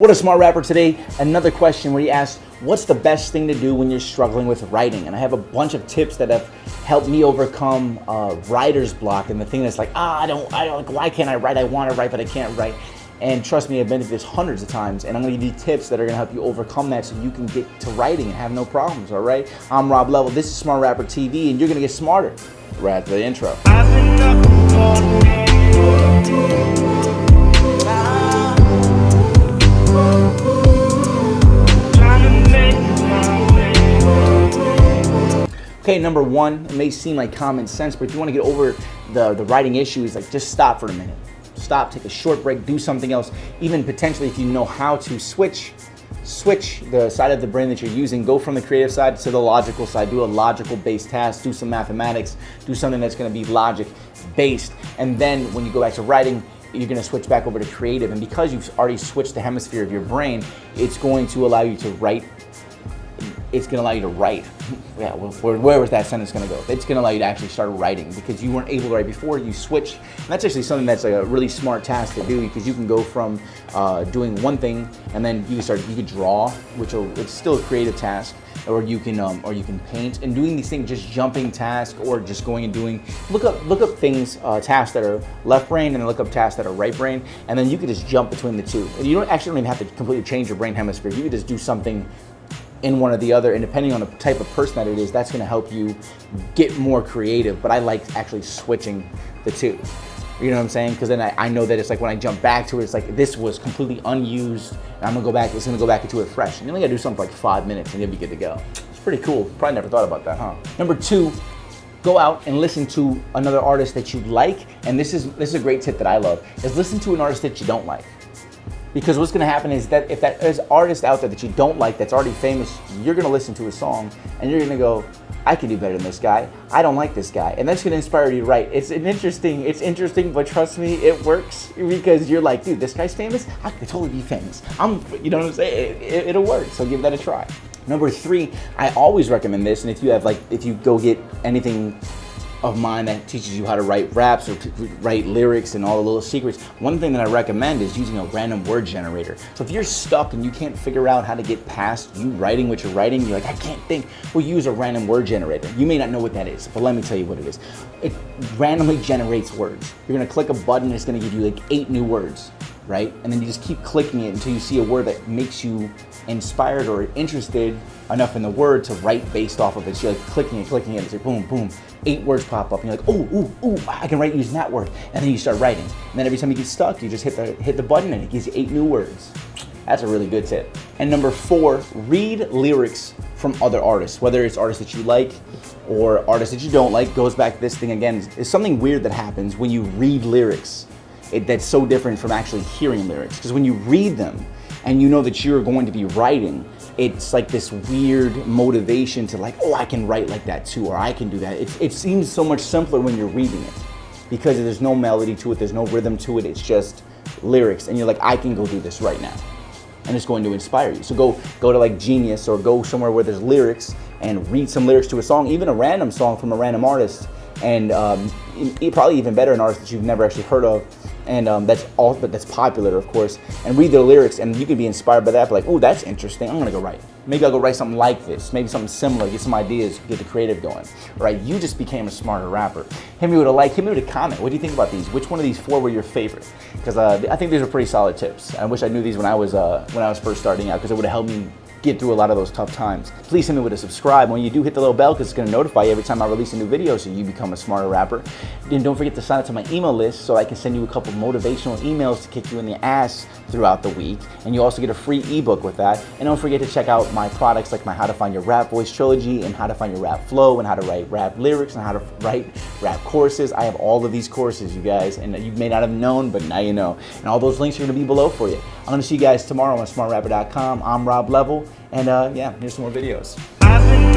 What a Smart Rapper today. Another question where he asked, what's the best thing to do when you're struggling with writing? And I have a bunch of tips that have helped me overcome writer's block and the thing that's like, why can't I write? I want to write, but I can't write. And trust me, I've been through this hundreds of times, and I'm gonna give you tips that are gonna help you overcome that so you can get to writing and have no problems, all right? I'm Rob Level, this is Smart Rapper TV, and you're gonna get smarter right after the intro. Okay, number one, it may seem like common sense, but if you want to get over the writing issues, like just stop for a minute. Stop, take a short break, do something else. Even potentially, if you know how to switch the side of the brain that you're using, go from the creative side to the logical side, do a logical based task, do some mathematics, do something that's going to be logic based. And then when you go back to writing, you're going to switch back over to creative. And because you've already switched the hemisphere of your brain, it's going to allow you to write. It's going to allow you to write. Yeah, where was that sentence going to go? It's going to allow you to actually start writing because you weren't able to write before. You switch. And that's actually something that's like a really smart task to do because you can go from doing one thing and then you could draw, it's still a creative task, or you can paint. And doing these things, just jumping tasks or just going and doing, look up things, tasks that are left brain and then look up tasks that are right brain, and then you can just jump between the two. And you don't even have to completely change your brain hemisphere. You can just do something in one or the other, and depending on the type of person that it is, that's going to help you get more creative. But I like actually switching the two. You know what I'm saying? Because then I know that it's like when I jump back to it, it's like this was completely unused, and I'm gonna go back. It's gonna go back into it fresh. And you only gotta do something for like 5 minutes, and you'll be good to go. It's pretty cool. Probably never thought about that, huh? Number two, go out and listen to another artist that you like. And this is a great tip that I love: is listen to an artist that you don't like. Because what's going to happen is that if there's an artist out there that you don't like that's already famous, you're going to listen to his song and you're going to go, I can do better than this guy. I don't like this guy. And that's going to inspire you to write. It's interesting, but trust me, it works because you're like, dude, this guy's famous. I could totally be famous. You know what I'm saying? It'll work. So give that a try. Number three, I always recommend this. And if you go get anything of mine that teaches you how to write raps or write lyrics and all the little secrets, one thing that I recommend is using a random word generator. So if you're stuck and you can't figure out how to get past you writing what you're writing, you're like, I can't think, well, use a random word generator. You may not know what that is, but let me tell you what it is. It randomly generates words. You're gonna click a button, it's gonna give you like 8 new words, right? And then you just keep clicking it until you see a word that makes you inspired or interested enough in the word to write based off of it. So you're like clicking it, it's like boom, boom, 8 words pop up, and you're like, ooh, I can write using that word. And then you start writing. And then every time you get stuck, you just hit the button and it gives you 8 new words. That's a really good tip. And number 4, read lyrics from other artists, whether it's artists that you like or artists that you don't like. Goes back to this thing again, is something weird that happens when you read lyrics. That's so different from actually hearing lyrics. Because when you read them and you know that you're going to be writing, it's like this weird motivation to like, oh, I can write like that too, or I can do that. It seems so much simpler when you're reading it because there's no melody to it, there's no rhythm to it, it's just lyrics. And you're like, I can go do this right now. And it's going to inspire you. So go to like Genius or go somewhere where there's lyrics and read some lyrics to a song, even a random song from a random artist. And probably even better, an artist that you've never actually heard of. And that's popular, of course, and read their lyrics, and you can be inspired by that. But like, oh, that's interesting. I'm gonna go write. Maybe I'll go write something like this. Maybe something similar. Get some ideas. Get the creative going. Right? You just became a smarter rapper. Hit me with a like. Hit me with a comment. What do you think about these? Which one of these 4 were your favorite? Because I think these are pretty solid tips. I wish I knew these when I was first starting out, because it would have helped me get through a lot of those tough times. Please hit me with a subscribe. When you do, hit the little bell because it's going to notify you every time I release a new video so you become a smarter rapper. And don't forget to sign up to my email list so I can send you a couple motivational emails to kick you in the ass throughout the week. And you also get a free ebook with that. And don't forget to check out my products like my How to Find Your Rap Voice trilogy and How to Find Your Rap Flow and How to Write Rap Lyrics and How to Write Rap Courses. I have all of these courses, you guys, and you may not have known, but now you know. And all those links are going to be below for you. I'm going to see you guys tomorrow on smartrapper.com. I'm Rob Level. And yeah, here's some more videos. I've been